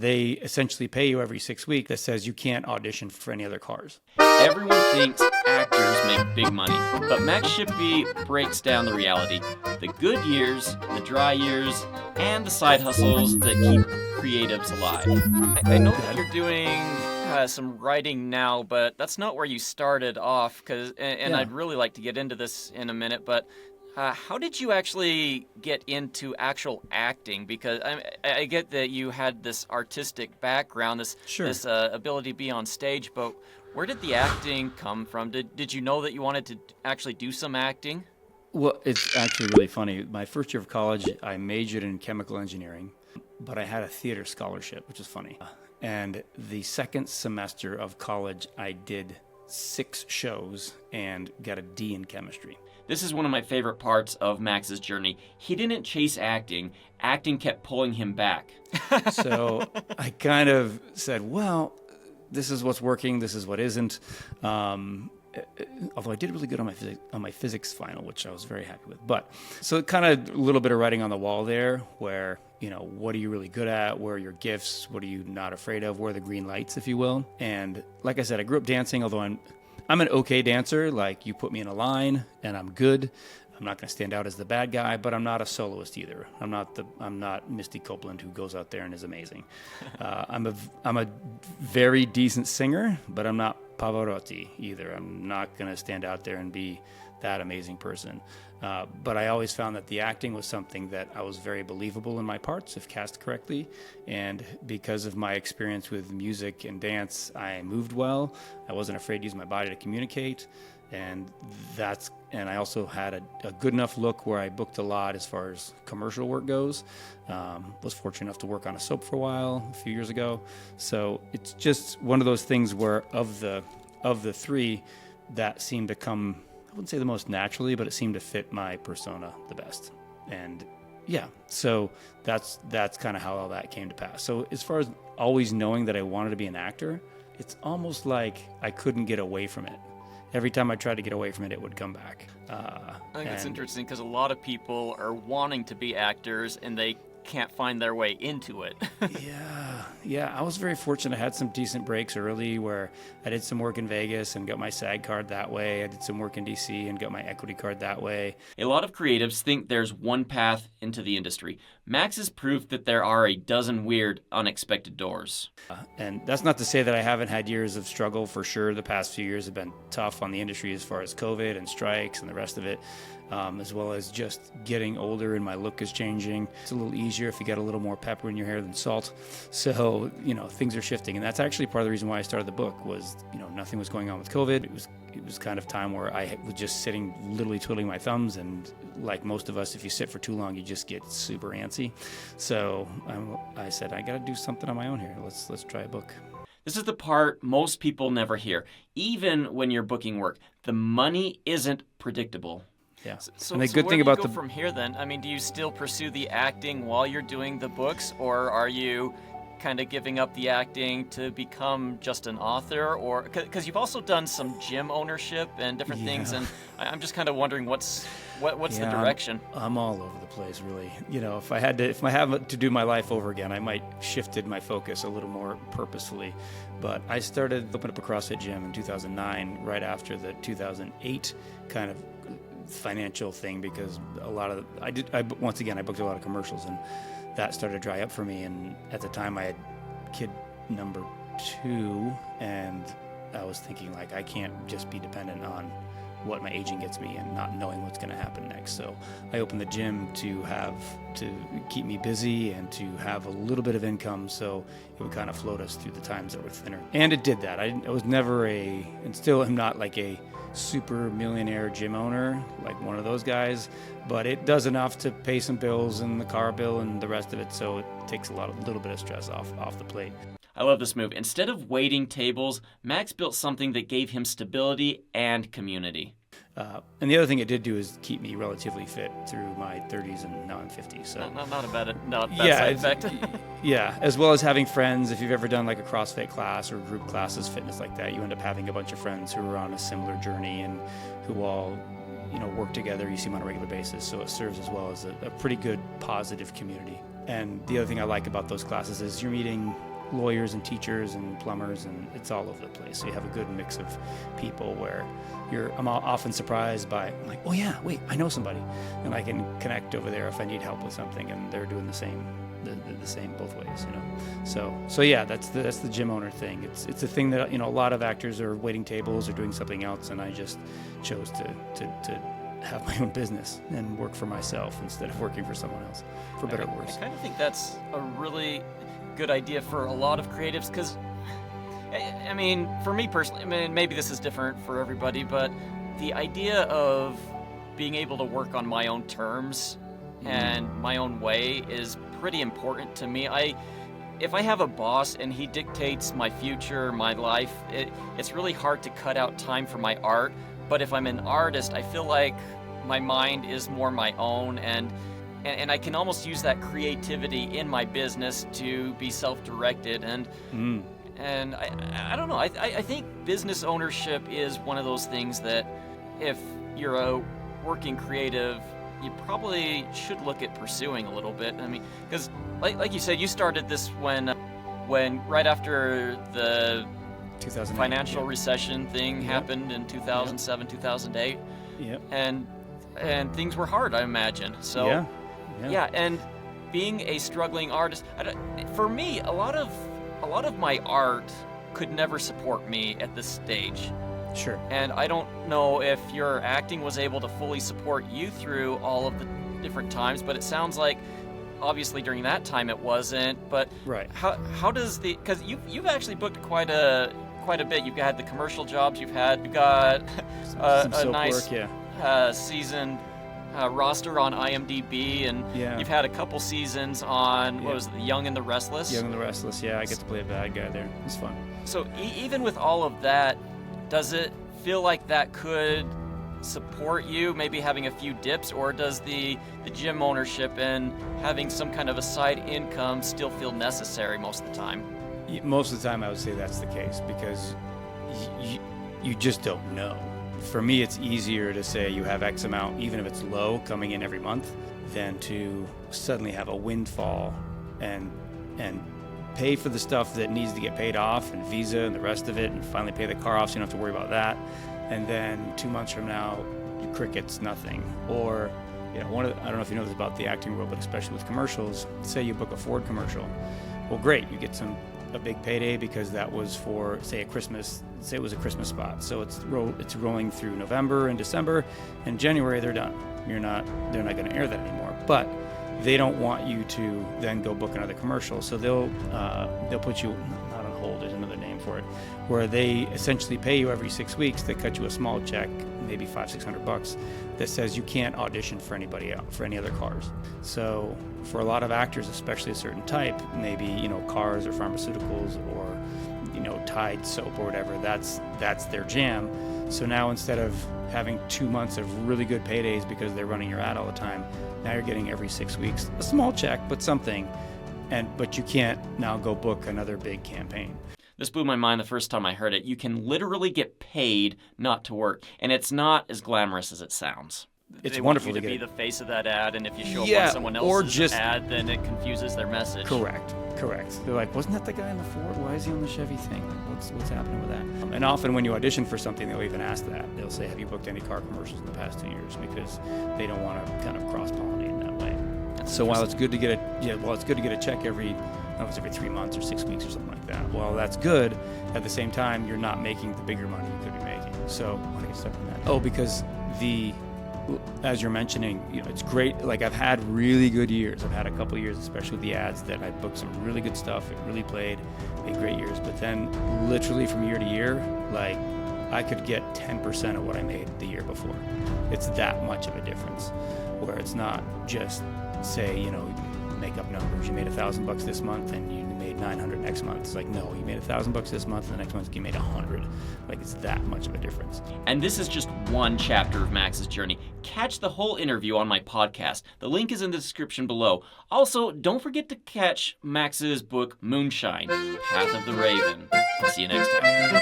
They essentially pay you every 6 weeks that says you can't audition for any other cars. Everyone thinks actors make big money, but Max Shippy breaks down the reality. The good years, the dry years, and the side hustles that keep creatives alive. I know that you're doing some writing now, but that's not where you started off, and I'd really like to get into this in a minute, but how did you actually get into actual acting? Because I get that you had this artistic background, this ability to be on stage, but where did the acting come from? Did you know that you wanted to actually do some acting? Well, it's actually really funny. My first year of college, I majored in chemical engineering, but I had a theater scholarship, which is funny. And the second semester of college, I did 6 shows and got a D in chemistry. This is one of my favorite parts of Max's journey. He didn't chase acting. Acting kept pulling him back. So I kind of said, well, this is what's working, this is what isn't. Although I did really good on my physics final, which I was very happy with. But so kind of a little bit of writing on the wall there where, what are you really good at? Where are your gifts? What are you not afraid of? Where are the green lights, if you will? And like I said, I grew up dancing, although I'm an okay dancer. Like, you put me in a line and I'm good. I'm not going to stand out as the bad guy, but I'm not a soloist either. I'm not Misty Copeland who goes out there and is amazing. I'm a very decent singer, but I'm not Pavarotti either. I'm not going to stand out there and be that amazing person. But I always found that the acting was something that I was very believable in my parts if cast correctly. And because of my experience with music and dance, I moved well. I wasn't afraid to use my body to communicate. And I also had a good enough look where I booked a lot as far as commercial work goes. Was fortunate enough to work on a soap for a while a few years ago. So it's just one of those things where of the 3 that seemed to come, I wouldn't say the most naturally, but it seemed to fit my persona the best. And yeah, so that's kind of how all that came to pass. So as far as always knowing that I wanted to be an actor, it's almost like I couldn't get away from it. Every time I tried to get away from it, it would come back. I think it's interesting because a lot of people are wanting to be actors and they can't find their way into it. Yeah. I was very fortunate. I had some decent breaks early where I did some work in Vegas and got my SAG card that way. I did some work in DC and got my equity card that way. A lot of creatives think there's one path into the industry. Max is proof that there are a dozen weird, unexpected doors. And that's not to say that I haven't had years of struggle for sure. The past few years have been tough on the industry as far as COVID and strikes and the rest of it. As well as just getting older and my look is changing. It's a little easier if you get a little more pepper in your hair than salt. So, things are shifting. And that's actually part of the reason why I started the book was, nothing was going on with COVID. It was kind of time where I was just sitting, literally twiddling my thumbs. And like most of us, if you sit for too long, you just get super antsy. So I said, I got to do something on my own here. Let's try a book. This is the part most people never hear. Even when you're booking work, the money isn't predictable. Yeah. So where do you go from here then? I mean, do you still pursue the acting while you're doing the books, or are you kind of giving up the acting to become just an author? Or because you've also done some gym ownership and different things, and I'm just kind of wondering what's the direction? I'm all over the place, really. If I had to do my life over again, I might shifted my focus a little more purposefully. But I started opening up a CrossFit gym in 2009, right after the 2008 kind of financial thing, because I booked a lot of commercials and that started to dry up for me. And at the time I had kid number 2 and I was thinking like, I can't just be dependent on what my agent gets me and not knowing what's going to happen next. So I opened the gym to keep me busy and to have a little bit of income so it would kind of float us through the times that were thinner. And it did that. I was never and still am not like a super millionaire gym owner, like one of those guys, but it does enough to pay some bills and the car bill and the rest of it. So it takes a little bit of stress off the plate. I love this move. Instead of waiting tables, Max built something that gave him stability and community. And the other thing it did do is keep me relatively fit through my 30s, and now I'm 50. So not a bad side effect. Yeah, as well as having friends. If you've ever done like a CrossFit class or group classes, fitness like that, you end up having a bunch of friends who are on a similar journey and who all work together. You see them on a regular basis, so it serves as well as a pretty good positive community. And the other thing I like about those classes is you're meeting lawyers and teachers and plumbers, and it's all over the place. So you have a good mix of people where I'm often surprised by, I'm like, oh yeah, wait, I know somebody, and I can connect over there if I need help with something, and they're doing the same both ways, you know. So yeah, that's the gym owner thing. It's a thing that, you know, a lot of actors are waiting tables or doing something else, and I just chose to have my own business and work for myself instead of working for someone else, for better or worse. I kind of think that's a really good idea for a lot of creatives, because I mean, for me personally, I mean, maybe this is different for everybody, but the idea of being able to work on my own terms and my own way is pretty important to me. If I have a boss and he dictates my future, my life, it's really hard to cut out time for my art. But if I'm an artist, I feel like my mind is more my own, and I can almost use that creativity in my business to be self-directed. And I don't know. I think business ownership is one of those things that if you're a working creative, you probably should look at pursuing a little bit. I mean, because like you said, you started this when right after the financial recession thing happened in 2007, 2008. Yep. And things were hard, I imagine. So yeah, and being a struggling artist, for me, a lot of my art could never support me at this stage. Sure. And I don't know if your acting was able to fully support you through all of the different times, but it sounds like obviously during that time it wasn't. But right. How does because you've actually booked quite a bit. You've had the commercial jobs you've got a nice seasoned roster on IMDb, and you've had a couple seasons on what was it, The Young and the Restless? Young and the Restless, yeah. I get to play a bad guy there. It's fun. So even with all of that, does it feel like that could support you, maybe having a few dips, or does the gym ownership and having some kind of a side income still feel necessary most of the time? Most of the time I would say that's the case, because you just don't know. For me, it's easier to say you have X amount, even if it's low, coming in every month, than to suddenly have a windfall and pay for the stuff that needs to get paid off, and visa and the rest of it, and finally pay the car off so you don't have to worry about that. And then 2 months from now, crickets, nothing. Or, you know, I don't know if you know this about the acting world, but especially with commercials, say you book a Ford commercial. Well, great, you get a big payday because that was for, say, it was a Christmas spot. So it's rolling through November and December, and January they're done. They're not going to air that anymore. But they don't want you to then go book another commercial, so they'll put you not on hold. There's another name for it, where they essentially pay you every 6 weeks. They cut you a small check, maybe $500-600, that says you can't audition for anybody else, for any other cars. So for a lot of actors, especially a certain type, maybe, you know, cars or pharmaceuticals or, you know, Tide soap or whatever, that's their jam. So now instead of having 2 months of really good paydays because they're running your ad all the time, now you're getting every 6 weeks a small check, but something, but you can't now go book another big campaign. This blew my mind the first time I heard it. You can literally get paid not to work, and it's not as glamorous as it sounds. It's wonderful to be the face of that ad, and if you show up on someone else's ad, then it confuses their message. Correct. They're like, wasn't that the guy in the Ford? Why is he on the Chevy thing? Like, what's happening with that? And often when you audition for something, they'll even ask that. They'll say, have you booked any car commercials in the past 2 years? Because they don't want to kind of cross-pollinate in that way. So while it's good to get a check every 3 months or 6 weeks or something like that. Well, that's good. At the same time, you're not making the bigger money you could be making. So why do I get stuck on that? Oh, because as you're mentioning, you know, it's great. Like, I've had really good years. I've had a couple of years, especially with the ads, that I booked some really good stuff. It really made great years. But then literally from year to year, like, I could get 10% of what I made the year before. It's that much of a difference, where it's not just, say, you know, make up numbers. You made $1,000 this month and you made $900 next month. It's like, no, you made $1,000 this month and the next month you made $100. Like, it's that much of a difference. And this is just one chapter of Max's journey. Catch the whole interview on my podcast. The link is in the description below. Also, don't forget to catch Max's book, Moonshine, Path of the Raven. See you next time.